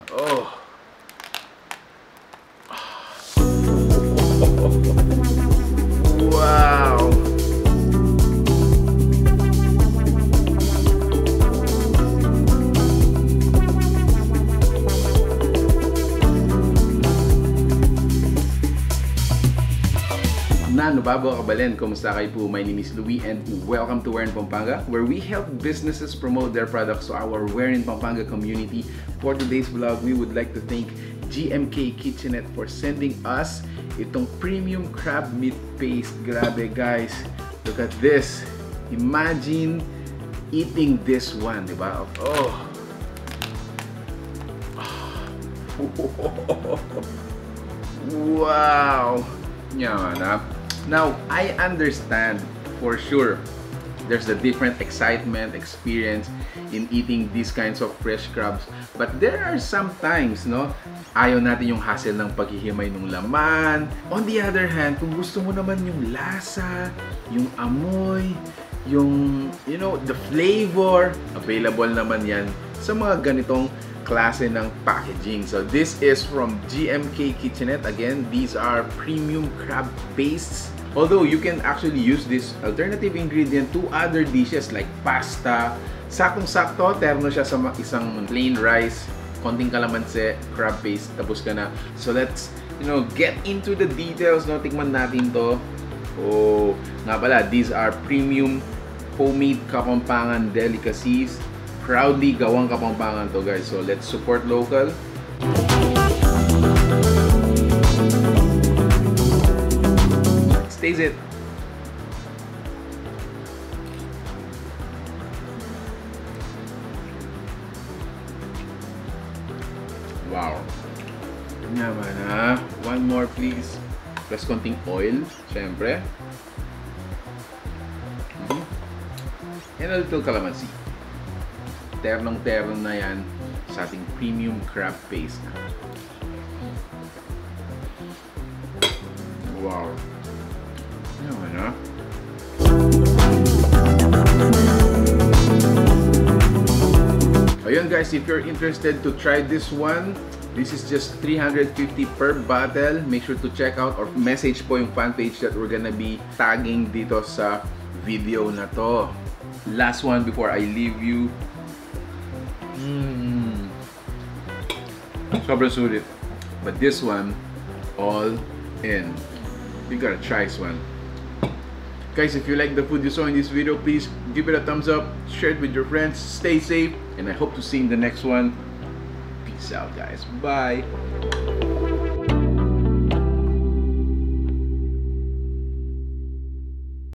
Oh. Wow. Nano babo kabalen, kumusta kayo po? My name is Louie and welcome to Where in Pampanga, where we help businesses promote their products to our Where in Pampanga community. For today's vlog, we would like to thank GMK Kitchenette for sending us itong premium crab meat paste. Grabe guys, look at this. Imagine eating this one, diba? Oh. Wow. Yan, ha? Now, I understand for sure there's a different excitement, experience in eating these kinds of fresh crabs. But there are some times, no, ayaw natin yung hassle ng paghihimay ng laman. On the other hand, kung gusto mo naman yung lasa, yung amoy, yung, you know, the flavor, available naman yan sa mga ganitong klase ng packaging. So this is from GMK Kitchenette. Again, these are premium crab pastes. Although you can actually use this alternative ingredient to other dishes like pasta. Saktong-sakto, terno siya sa isang plain rice, konting kalamansi, crab paste, tapos ka na. So let's, you know, get into the details, no? Tikman natin to. Oh, nga pala, these are premium homemade Kapampangan delicacies. Proudly gawang Kapampangan to, guys. So let's support local. Let's taste it. Wow. Naman ha. One more please. Plus konting oil, syempre. And a little calamansi. Ternong-terno na yan sa ating premium crab paste. Wow. Naman ha. Ayun guys, if you're interested to try this one, this is just 350 per bottle. Make sure to check out or message po yung fan page that we're gonna be tagging dito sa video na to. Last one before I leave you. Sobrang sulit. But this one, all in. You gotta try this one. Guys, if you like the food you saw in this video, please give it a thumbs up, share it with your friends, stay safe, and I hope to see you in the next one. Peace out, guys. Bye.